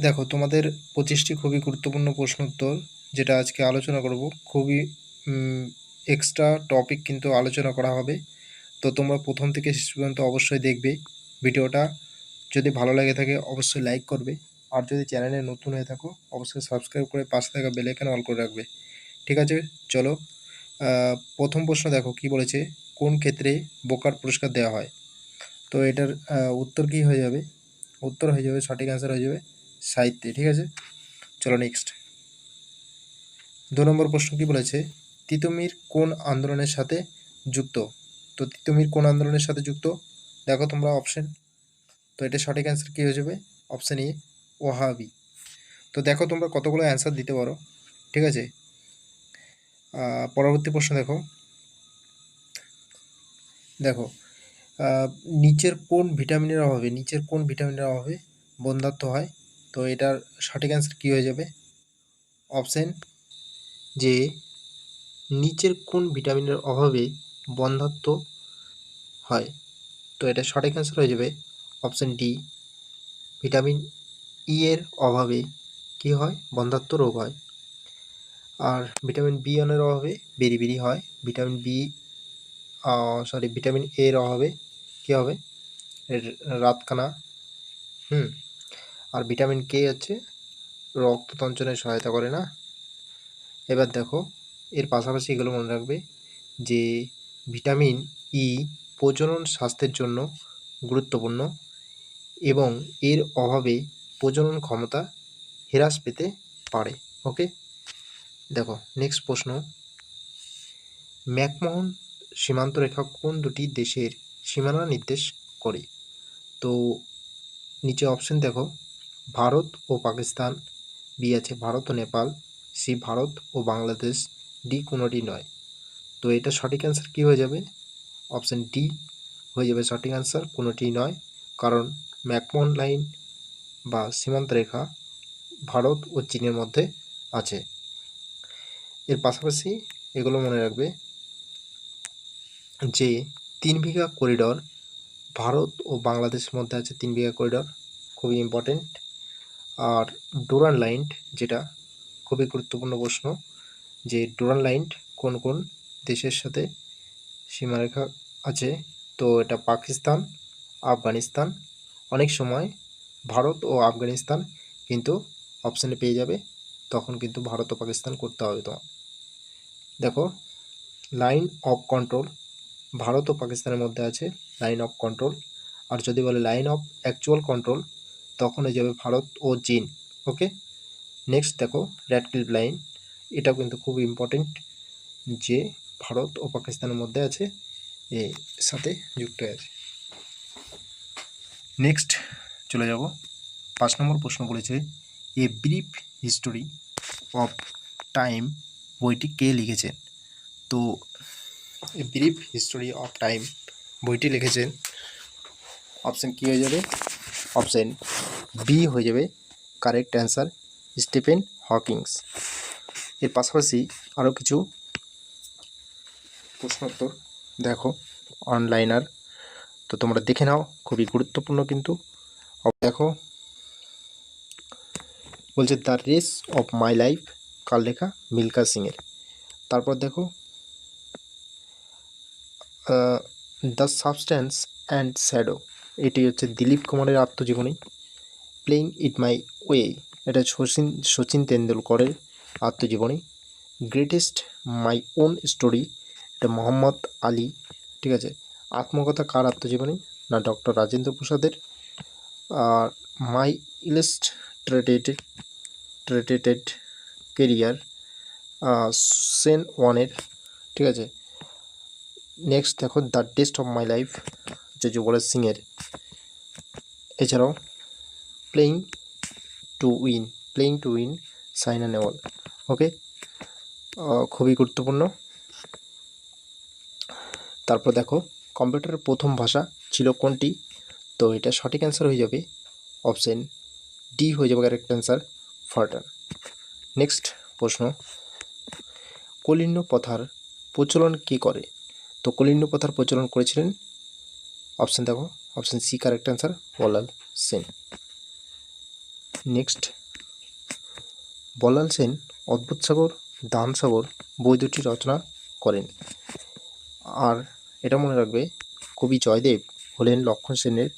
দেখো তোমাদের 25টি খুবই গুরুত্বপূর্ণ প্রশ্ন উত্তর যেটা আজকে আলোচনা করব, খুবই এক্সট্রা টপিক কিন্তু আলোচনা করা হবে। তো তোমরা প্রথম থেকে শেষ পর্যন্ত অবশ্যই দেখবে ভিডিওটা। যদি ভালো লাগে থাকে অবশ্যই লাইক করবে, আর যদি চ্যানেলে নতুন হয়ে থাকো অবশ্যই সাবস্ক্রাইব করে পাশে থাকা বেল আইকন অল করে রাখবে। ঠিক আছে, চলো। প্রথম প্রশ্ন দেখো কি বলেছে, কোন ক্ষেত্রে বোকার পুরস্কার দেওয়া হয়? তো এটার উত্তর কি হয়ে যাবে? উত্তর হয়ে যাবে, সঠিক অ্যান্সার হয়ে যাবে সাহিত্যে। ঠিক আছে, চলো নেক্সট। 2 নম্বর প্রশ্ন কি বলেছে, তিতুমির কোন আন্দোলনের সাথে যুক্ত? তো তিতুমির কোন আন্দোলনের সাথে যুক্ত? দেখো তোমরা অপশন। তো এটা সঠিক অ্যান্সার কী হয়ে যাবে? Option A, Wahhabi. তো দেখো তোমরা কতগুলো অ্যান্সার দিতে পারো। ঠিক আছে, পরবর্তী প্রশ্ন দেখো। দেখো নিচের কোন ভিটামিনের অভাবে বন্ধ্যাত্ব হয়? তো এটার সঠিক অ্যান্সার কী হয়ে যাবে? অপশান যে, নিচের কোন ভিটামিনের অভাবে বন্ধ্যাত্ব হয়? তো এটা সঠিক অ্যান্সার হয়ে যাবে অপশান ডি, ভিটামিন ই এর অভাবে কি হয়? বন্ধ্যাত্ব রোগ হয়। আর ভিটামিন বি ওয়ানের অভাবে বেরিবেরি হয়। ভিটামিন এ এর অভাবে কী হবে? রাতকানা। আর ভিটামিন কে হচ্ছে রক্ত তঞ্চনে সহায়তা করে না। এবার দেখো এর পাশাপাশি এগুলো মনে রাখবে যে ভিটামিন ই প্রজনন স্বাস্থ্যের জন্য গুরুত্বপূর্ণ এবং এর অভাবে প্রজনন ক্ষমতা হ্রাস পেতে পারে। ওকে, দেখো নেক্সট প্রশ্ন, ম্যাকমোহন সীমান্ত রেখা কোন দুটি দেশের সীমানা নির্দেশ করে? তো নিচে অপশন দেখো, ভারত ও পাকিস্তান, বি আছে ভারত ও নেপাল, সি ভারত ও বাংলাদেশ, ডি কোনোটি নয়। তো এটা সঠিক অ্যান্সার কী হয়ে যাবে? অপশান ডি হয়ে যাবে সঠিক অ্যান্সার, কোনোটি নয়। কারণ ম্যাকমোহন লাইন বা সীমান্ত রেখা ভারত ও চীনের মধ্যে আছে। এর পাশাপাশি এগুলো মনে রাখবে যে 3 বিঘা করিডর ভারত ও বাংলাদেশের মধ্যে আছে, 3 বিঘা করিডর, খুবই ইম্পর্টেন্ট। আর ডুরান্ড লাইন, যেটা খুবই গুরুত্বপূর্ণ প্রশ্ন, যে ডুরান্ড লাইন কোন কোন দেশের সাথে সীমারেখা আছে? তো এটা পাকিস্তান, আফগানিস্তান, অনেক সময় ভারত ও আফগানিস্তান কিন্তু অপশানে পেয়ে যাবে, তখন কিন্তু ভারত ও পাকিস্তান করতে হবে তোমার। দেখো লাইন অফ কন্ট্রোল ভারত ও পাকিস্তানের মধ্যে আছে লাইন অফ কন্ট্রোল, আর যদি বলে লাইন অফ অ্যাকচুয়াল কন্ট্রোল তখন হয়ে যাবে ভারত ও চীন। ওকে, নেক্সট দেখো রেড ক্লিফ লাইন, এটাও কিন্তু খুব ইম্পর্টেন্ট, যে ভারত ও পাকিস্তানের মধ্যে আছে, এর সাথে যুক্ত আছে। নেক্সট চলে যাব, 5 নম্বর প্রশ্ন বলেছে, a brief history of time বইটি কে লিখেছেন? তো a brief history of time বইটি লিখেছেন, অপশান কী হয়ে যাবে? অপশান বি হয়ে যাবে কারেক্ট অ্যান্সার, স্টিফেন হকিংস। এর পাশাপাশি আরও কিছু প্রশ্নোত্তর দেখো অনলাইনার, তো তোমরা দেখে নাও, খুবই গুরুত্বপূর্ণ কিন্তু। দেখো বলছে the race of my life কার লেখা? মিল্খা সিংয়ের। তারপর দেখো দ্য সাবস্ট্যান্স অ্যান্ড শ্যাডো, এটি হচ্ছে দিলীপ কুমারের আত্মজীবনী। প্লেইং ইট মাই ওয়ে, এটা সচিন তেন্ডুলকরের আত্মজীবনী। গ্রেটেস্ট মাই ওন স্টোরি, এটা মোহাম্মদ আলী। ঠিক আছে, আত্মকথা কার আত্মজীবনী? না ডক্টর রাজেন্দ্র প্রসাদের। আর মাই ইলাস্ট্রেটেড কেরিয়ার সেন ওয়ানের। ঠিক আছে, নেক্সট দেখো the test of my life, যে যুবরাজ সিংয়ের। এছাড়াও playing to win Saina Nehwal. Okay, খুবই গুরুত্বপূর্ণ। তারপর দেখো কম্পিউটারের প্রথম ভাষা ছিল কোনটি? তো এটা সঠিক অ্যান্সার হয়ে যাবে অপশান ডি হয়ে যাবে কারেক্ট অ্যান্সার, ফরট্রান। নেক্সট প্রশ্ন, কলিন্য প্রথার প্রচলন কে করে? তো কলিন্য প্রথার প্রচলন করেছিলেন, অপশান দেখো, option C correct answer, Ballal Sen. Next, Ballal Sen অদ্ভুত সাগর, দান সাগর বই দুটি রচনা করেন। আর এটা মনে রাখবে, কবি জয়দেব হলেন লক্ষণ সেনের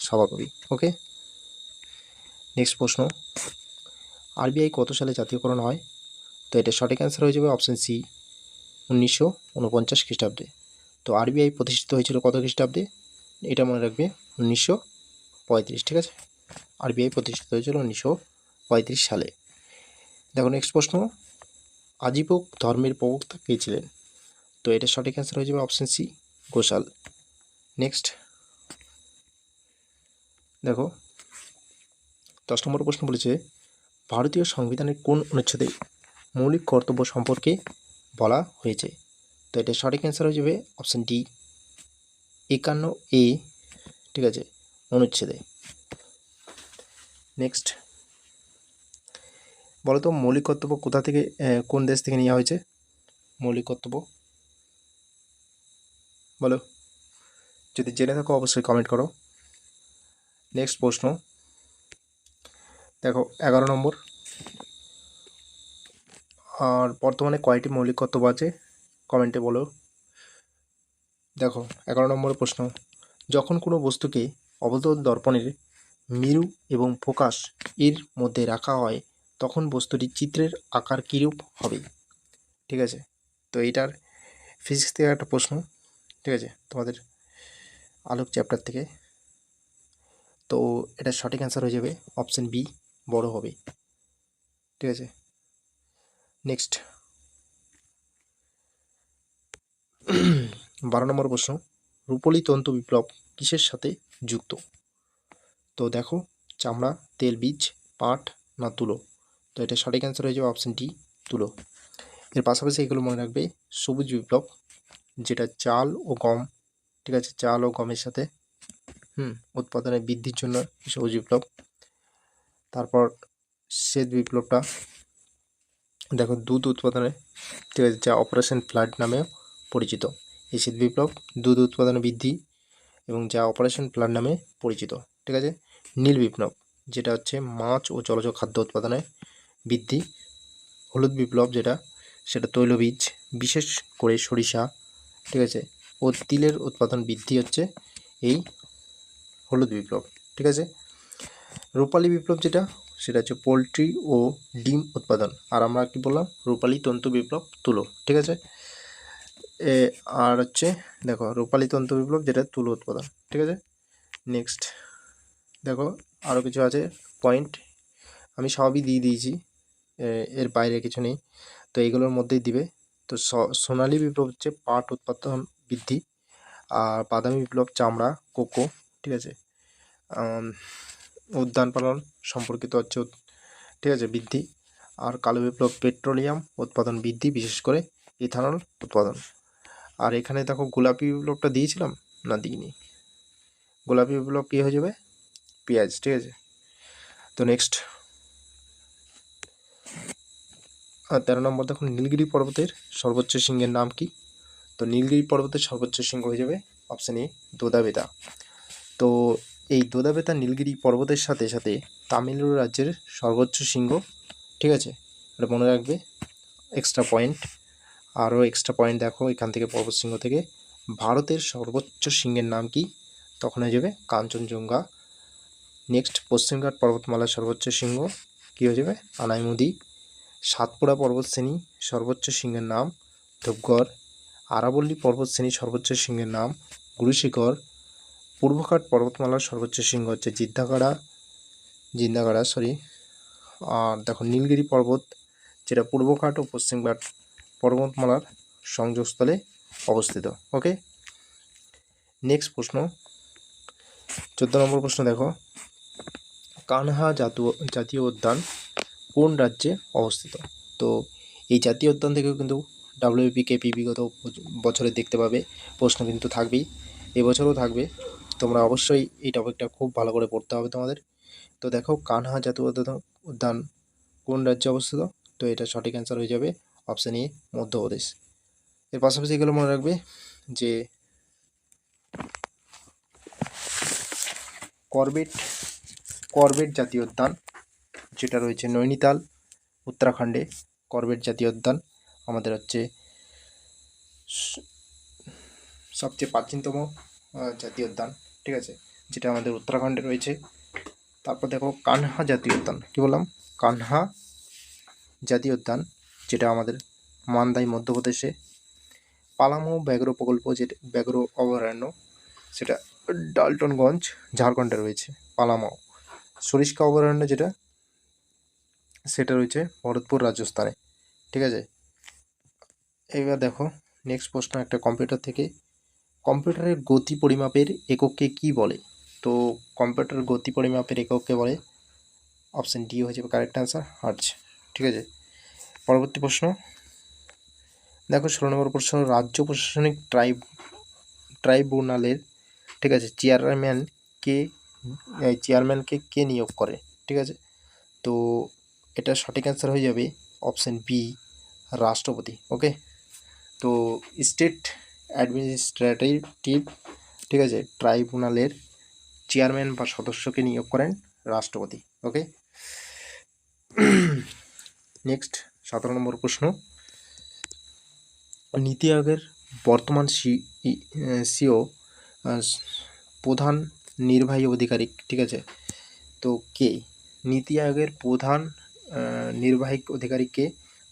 সভাকবি। ওকে, নেক্সট প্রশ্ন, আরবিআই কত সালে জাতীয়করণ হয়? তো এটা সঠিক অ্যান্সার হয়ে যাবে অপশন সি, 1949 খ্রিস্টাব্দে। তো আরবিআই প্রতিষ্ঠিত হয়েছিল কত খ্রিস্টাব্দে? এটা মনে রাখবে 1935। ঠিক আছে, আরবিআই প্রতিষ্ঠিত হয়েছিল 1935 সালে। দেখো নেক্সট প্রশ্ন, আজীবক ধর্মের প্রবক্তা কে ছিলেন? তো এটা সঠিক অ্যান্সার হয়ে যাবে অপশন সি, ঘোষাল। নেক্সট দেখো 10 নম্বর প্রশ্ন বলেছে, ভারতীয় সংবিধানের কোন অনুচ্ছেদে মৌলিক কর্তব্য সম্পর্কে বলা হয়েছে? তো এটা সঠিক অ্যান্সার হয়ে যাবে অপশন ডি, 51A, ঠিক আছে, অনুচ্ছেদে। নেক্সট বলো তো, মৌলিক কর্তব্য কোথা থেকে, কোন দেশ থেকে নেওয়া হয়েছে? মৌলিক কর্তব্য বলো, যদি জেনে থাকো অবশ্যই কমেন্ট করো। নেক্সট প্রশ্ন দেখো 11 নম্বর, আর বর্তমানে কয়টি মৌলিক কর্তব্য আছে কমেন্টে বলো। দেখো 11 নম্বর প্রশ্ন, যখন কোনো বস্তুকে অবতল দর্পণের মেরু এবং ফোকাস এর মধ্যে রাখা হয় তখন বস্তুটির চিত্রের আকার কীরূপ হবে? ঠিক আছে, তো এইটার ফিজিক্স থেকে একটা প্রশ্ন, ঠিক আছে, তোমাদের আলোক চ্যাপ্টার থেকে। তো এটা সঠিক অ্যান্সার হয়ে যাবে অপশন বি, বড় হবে। ঠিক আছে, নেক্সট 12 নম্বর প্রশ্ন, রূপলি তন্তু বিপ্লব কিসের সাথে যুক্ত? তো দেখো, চামড়া, তেলবীজ, পাট না তুলো? তো এটা সঠিক অ্যান্সার হয়ে যাবে অপশন ডি, তুলো। এর পাশাপাশি এগুলো মনে রাখবে, সবুজ বিপ্লব যেটা চাল ও গম, ঠিক আছে, চাল ও গমের সাথে উৎপাদনের বৃদ্ধির জন্য সবুজ বিপ্লব। তারপর শ্বেত বিপ্লবটা দেখো, দুধ উৎপাদনে, ঠিক আছে, যা অপারেশন ফ্লাড নামেও পরিচিত। এই শ্বেত বিপ্লব দুধ উৎপাদনে বৃদ্ধি এবং যা অপারেশন ফ্লাড নামে পরিচিত। ঠিক আছে, নীল বিপ্লব যেটা হচ্ছে মাছ ও জলজ খাদ্য উৎপাদনে বৃদ্ধি। হলুদ বিপ্লব যেটা, সেটা তৈলবীজ বিশেষ করে সরিষা, ঠিক আছে, ও তিলের উৎপাদন বৃদ্ধি হচ্ছে এই হলুদ বিপ্লব। ঠিক আছে, রূপালী বিপ্লব যেটা, সেটা হচ্ছে পোলট্রি ও ডিম উৎপাদন। আর আমরা কি বললাম, রূপালী তন্তু বিপ্লব, তুলো। ঠিক আছে, আর হচ্ছে দেখো রূপালী তন্তু বিপ্লব যেটা তুলো উৎপাদন। ঠিক আছে, নেক্সট দেখো আরও কিছু আছে পয়েন্ট, আমি সবই দিয়ে দিয়েছি, এর বাইরে কিছু নেই, তো এইগুলোর মধ্যেই দিবে। তো সোনালী বিপ্লব হচ্ছে পাট উৎপাদন বৃদ্ধি, আর বাদামি বিপ্লব চামড়া, কোকো, ঠিক আছে, উদ্যান পালন সম্পর্কিত হচ্ছে, ঠিক আছে, বৃদ্ধি। আর কালো বিপ্লব পেট্রোলিয়াম উৎপাদন বৃদ্ধি, বিশেষ করে ইথানল উৎপাদন। আর এখানে দেখো গোলাপি বিপ্লবটা দিয়েছিলাম না, দিইনি। গোলাপি বিপ্লব কী হয়ে যাবে, পেঁয়াজ। ঠিক আছে, তো নেক্সট 13 নম্বর দেখুন, নীলগিরি পর্বতের সর্বোচ্চ শৃঙ্গের নাম কি? তো নীলগিরি পর্বতের সর্বোচ্চ শৃঙ্গ হয়ে যাবে অপশন এ, দোদাবেতা। তো এই দোদাবেতা নীলগিরি পর্বতের সাথে সাথে তামিলনাড়ু রাজ্যের সর্বোচ্চ শৃঙ্গ। ঠিক আছে, এটা মনে রাখবে, এক্সট্রা পয়েন্ট। আরও এক্সট্রা পয়েন্ট দেখো এখান থেকে, পর্বত শৃঙ্গ থেকে, ভারতের সর্বোচ্চ শৃঙ্গের নাম কি? তখন হয়ে যাবে কাঞ্চনজঙ্ঘা। নেক্সট, পশ্চিমঘাট পর্বতমালার সর্বোচ্চ শৃঙ্গ কী হয়ে যাবে, আনাইমুদি। সাতপুরা পর্বতশ্রেণী সর্বোচ্চ শৃঙ্গের নাম ধূপগড়। আরাবল্লী পর্বতশ্রেণী সর্বোচ্চ শৃঙ্গের নাম গুরুশিখর। পূর্বঘাট পর্বতমালার সর্বোচ্চ শৃঙ্গ হচ্ছে জিন্দাগাড়া। আর দেখো নীলগিরি পর্বত যেটা পূর্বঘাট ও পশ্চিমঘাট পর্বতমালার সংযোগস্থলে অবস্থিত। ওকে, নেক্সট প্রশ্ন 14 নম্বর প্রশ্ন দেখো, কানহা জাতীয় উদ্যান কোন রাজ্যে অবস্থিত? তো এই জাতীয় উদ্যান থেকেও কিন্তু WPKP বিগত বছরে দেখতে পাবে প্রশ্ন কিন্তু থাকবেই, এবছরও থাকবে। তোমরা অবশ্যই এই টপিকটা খুব ভালো করে পড়তে হবে তোমাদের। তো দেখো, কানহা জাতীয় উদ্যান কোন রাজ্যে অবস্থিত? তো এটা সঠিক অ্যান্সার হয়ে যাবে অপশান এ, মধ্যপ্রদেশ। এর পাশাপাশি এগুলো মনে রাখবে যে করবেট জাতীয় উদ্যান, যেটা রয়েছে নৈনিতাল উত্তরাখণ্ডে, করবেট জাতীয় উদ্যান আমাদের হচ্ছে সবচেয়ে প্রাচীনতম জাতীয় উদ্যান, ঠিক আছে, যেটা আমাদের উত্তরাখণ্ডে রয়েছে। তারপর দেখো কানহা জাতীয় উদ্যান, কী বললাম, কানহা জাতীয় উদ্যান, যেটা আমাদের মান্দাই মধ্যপ্রদেশে। পালামৌ ব্যাঘ্র প্রকল্প, যেটা ব্যাঘ্র অভয়ারণ্য, সেটা ডালটনগঞ্জ ঝাড়খণ্ডে রয়েছে পালামৌ। সরিস্কা অভয়ারণ্য যেটা, সেটা রয়েছে ভরতপুর রাজস্থানে, ঠিক আছে। এবার দেখো নেক্সট প্রশ্ন একটা কম্পিউটার থেকে, কম্পিউটারের গতি পরিমাপের একককে কি বলে? তো কম্পিউটারের গতি পরিমাপের একককে বলে, অপশন ডি হয়ে যাবে কারেক্ট অ্যান্সার, হার্জ, ঠিক আছে। পরবর্তী প্রশ্ন দেখো 16 নম্বর প্রশ্ন, রাজ্য প্রশাসনিক ট্রাইব্যুনালের, ঠিক আছে, চেয়ারম্যানকে কে নিয়োগ করে? ঠিক আছে, তো এটা সঠিক অ্যান্সার হয়ে যাবে অপশন বি, রাষ্ট্রপতি। ওকে, তো স্টেট অ্যাডমিনিস্ট্রেটিভ, ঠিক আছে, ট্রাইব্যুনালের চেয়ারম্যান বা সদস্যকে নিয়োগ করেন রাষ্ট্রপতি। ওকে, নেক্সট 17 নম্বর প্রশ্ন, নীতি আয়োগের বর্তমান সিও প্রধান নির্বাহী আধিকারিক, ঠিক আছে, তো কে? নীতি আয়োগের প্রধান নির্বাহী আধিকারিক কে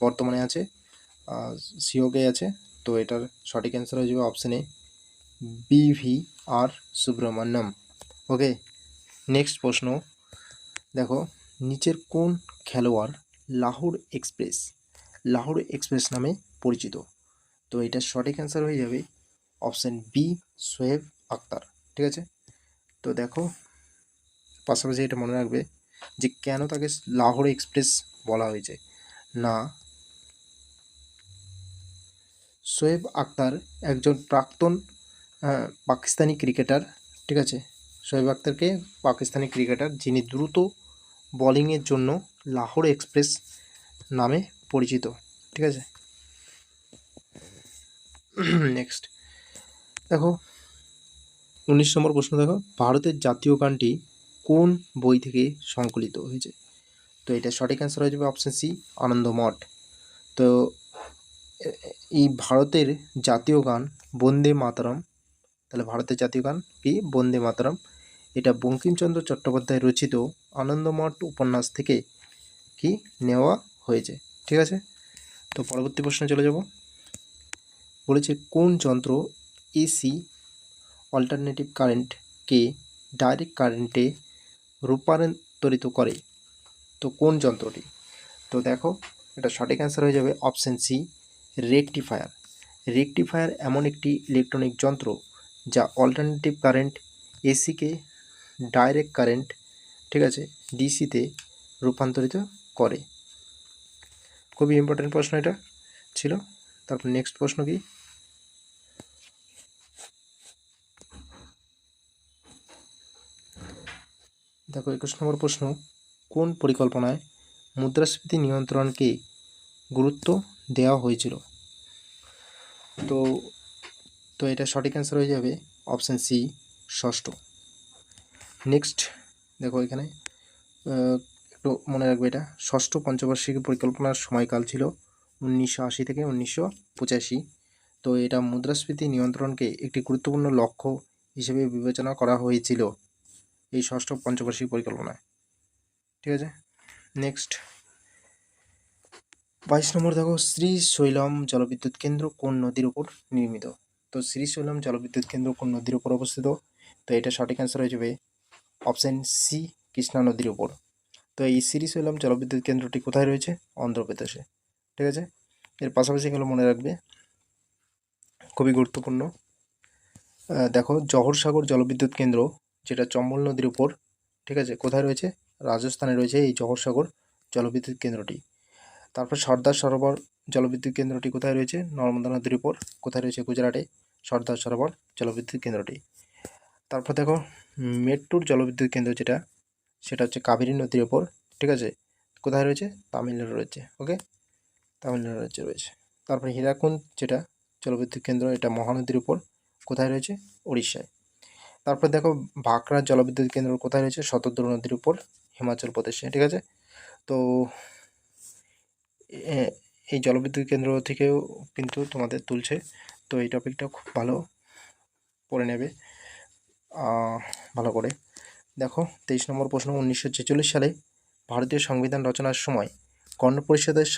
বর্তমানে আছে? সিও কে আছে, তো এটার সঠিক অ্যান্সার হয়ে যাবে অপশানে বি.ভি. আর সুব্রমণ্যম। ওকে, নেক্সট প্রশ্ন দেখো, নিচের কোন খেলোয়াড় লাহোর এক্সপ্রেস নামে পরিচিত? তো এটার সঠিক অ্যান্সার হয়ে যাবে অপশান বি, শোয়েব আখতার, ঠিক আছে। তো দেখো পাশাপাশি এটা মনে রাখবে যে কেন তাকে লাহোর এক্সপ্রেস বলা হয়েছে না, শোয়েব আখতার একজন প্রাক্তন পাকিস্তানি ক্রিকেটার, ঠিক আছে, শোয়েব আখতারকে পাকিস্তানি ক্রিকেটার যিনি দ্রুত বোলিংয়ের জন্য লাহোর এক্সপ্রেস নামে পরিচিত, ঠিক আছে। নেক্সট দেখো 19 নম্বর প্রশ্ন, দেখো ভারতের জাতীয় গানটি কোন বই থেকে সংকলিত হয়েছে? তো এটা সঠিক অ্যান্সার হয়ে যাবে অপশন সি, আনন্দমঠ। তো এই ভারতের জাতীয় গান বন্দে মাতরম, তাহলে ভারতের জাতীয় গান কি বন্দে মাতরম, এটা বঙ্কিমচন্দ্র চট্টোপাধ্যায় রচিত আনন্দমঠ উপন্যাস থেকে কি নেওয়া হয়েছে, ঠিক আছে। তো পরবর্তী প্রশ্নে চলে যাব, বলেছে কোন যন্ত্র এসি অল্টারনেটিভ কারেন্টকে ডাইরেক্ট কারেন্টে রূপান্তরিত করে? তো কোন যন্ত্রটি? তো দেখো এটা সঠিক অ্যান্সার হয়ে যাবে অপশন সি, রেকটিফায়ার। রেকটিফায়ার এমন একটি ইলেকট্রনিক যন্ত্র যা অল্টারনেটিভ কারেন্ট এসিকে ডাইরেক্ট কারেন্ট, ঠিক আছে, ডিসিতে রূপান্তরিত করে। খুবই ইম্পর্টেন্ট প্রশ্ন এটা ছিল। তারপর নেক্সট প্রশ্ন কি, দেখো 21 নম্বর প্রশ্ন, কোন পরিকল্পনায় মুদ্রাস্ফীতি নিয়ন্ত্রণকে গুরুত্ব দেওয়া হয়েছিল? তো তো এটা সঠিক অ্যান্সার হয়ে যাবে অপশান সি, ষষ্ঠ। নেক্সট দেখো এখানে একটু মনে রাখবে, এটা ষষ্ঠ পঞ্চবার্ষিকী পরিকল্পনার সময়কাল ছিল 1980 থেকে 1985। তো এটা মুদ্রাস্ফীতি নিয়ন্ত্রণকে একটি গুরুত্বপূর্ণ লক্ষ্য হিসেবে বিবেচনা করা হয়েছিল এই ষষ্ঠ পঞ্চবার্ষিক পরিকল্পনায়, ঠিক আছে। নেক্সট 22 নম্বর দেখো, শ্রীশৈলম জলবিদ্যুৎ কেন্দ্র কোন নদীর উপর নির্মিত? তো শ্রীশৈলম জলবিদ্যুৎ কেন্দ্র কোন নদীর উপর অবস্থিত? তো এটা সঠিক অ্যান্সার হয়ে যাবে অপশান সি, কৃষ্ণা নদীর উপর। তো এই শ্রীশৈলম জলবিদ্যুৎ কেন্দ্রটি কোথায় রয়েছে? অন্ধ্রপ্রদেশে, ঠিক আছে। এর পাশাপাশি এগুলো মনে রাখবে, খুবই গুরুত্বপূর্ণ। দেখো জহরসাগর জলবিদ্যুৎ কেন্দ্র, যেটা চম্বল নদীর উপর, ঠিক আছে, কোথায় রয়েছে? রাজস্থানে রয়েছে এই জহরসাগর জলবিদ্যুৎ কেন্দ্রটি। তারপর সর্দার সরোবর জলবিদ্যুৎ কেন্দ্রটি কোথায় রয়েছে? নর্মদা নদীর উপর, কোথায় রয়েছে? গুজরাটে, সর্দার সরোবর জলবিদ্যুৎ কেন্দ্রটি। তারপর দেখো মেট্টুর জলবিদ্যুৎ কেন্দ্র যেটা, সেটা হচ্ছে কাবেরী নদীর উপর, ঠিক আছে, কোথায় রয়েছে? তামিলনাড়ু রয়েছে। ওকে, তামিলনাড়ু রাজ্যে রয়েছে। তারপরে হীরাকুন্দ যেটা জলবিদ্যুৎ কেন্দ্র, এটা মহানদীর উপর, কোথায় রয়েছে? উড়িষ্যায়। তারপর দেখো ভাকরা জলবিদ্যুৎ কেন্দ্র কোথায় রয়েছে? শতদ্রু নদীর উপর, হিমাচল প্রদেশে, ঠিক আছে। তো এই জলবিদ্যুৎ কেন্দ্র থেকেও কিন্তু তোমাদের তুলছে। তো এই টপিকটা খুব ভালো পড়ে নেবে ভালো করে। দেখো 23 নম্বর প্রশ্ন, 1946 সালে ভারতীয় সংবিধান রচনার সময় গণপরিষদের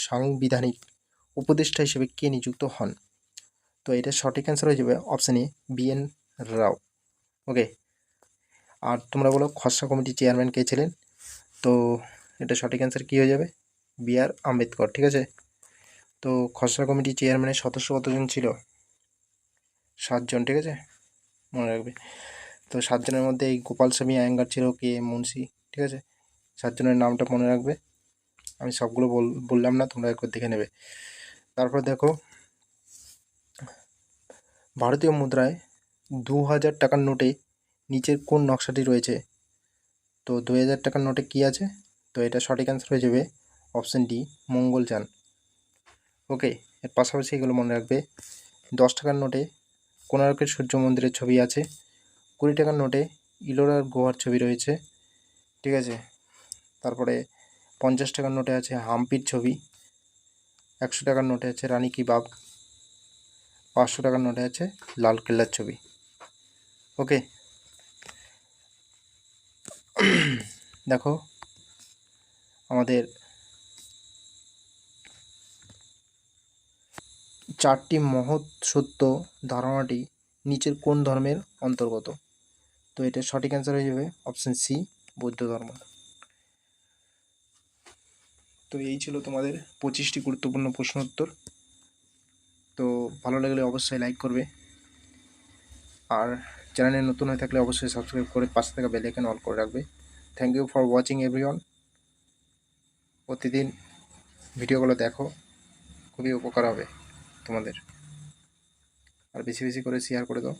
সাংবিধানিক উপদেষ্টা হিসেবে কে নিযুক্ত হন? তো এটা সঠিক অ্যান্সার হয়ে যাবে অপশান এ BN রাও। ওকে, আর তোমরা বলো খসড়া কমিটির চেয়ারম্যান কে ছিলেন? তো এটা সঠিক অ্যান্সার কী হয়ে যাবে? BR আম্বেদকর। ঠিক আছে, তো খসড়া কমিটির চেয়ারম্যানের সদস্য কতজন ছিল? 7 জন। ঠিক আছে, মনে রাখবে। তো 7 জনের মধ্যে এই গোপাল স্বামী আয়েঙ্গার ছিল, কে মুন্সি। ঠিক আছে, 7 জনের নামটা মনে রাখবে। আমি সবগুলো বললাম না, তোমরা একবার দেখে নেবে। তারপর দেখো ভারতীয় মুদ্রায় 2000 টাকার নোটে নিচের কোন নকশাটি রয়েছে? তো 2000 টাকার নোটে কি আছে? তো এটা সঠিক অ্যান্সার হয়ে যাবে অপশান ডি মঙ্গলযান। ওকে, এর পাশাপাশি এগুলো মনে রাখবে। 10 টাকার নোটে কোণার্কের সূর্য মন্দিরের ছবি আছে। 20 টাকার নোটে ইলোরার গুহার ছবি রয়েছে। ঠিক আছে, তারপরে 50 টাকার নোটে আছে হাম্পির ছবি। 100 টাকার নোটে আছে রানী কি বাগ। 500 টাকার নোটে আছে লাল কেল্লার ছবি। ওকে, দেখো আমাদের 4টি মহৎ সত্য ধারণাটি নিচের কোন ধর্মের অন্তর্গত? তো এটা সঠিক অ্যান্সার হয়ে যাবে অপশান সি বৌদ্ধ ধর্ম। তো এই ছিল তোমাদের 25টি গুরুত্বপূর্ণ প্রশ্ন উত্তর। তো ভালো লাগলে অবশ্যই লাইক করবে, আর চ্যানেলে নতুন হয়ে থাকলে অবশ্যই সাবস্ক্রাইব করে পাশে থাকা বেল আইকন অল করে রাখবে। Thank you for watching everyone. প্রতিদিন ভিডিওগুলো দেখো, খুবই উপকার হবে তোমাদের, আর বেশি বেশি করে শেয়ার করে দাও।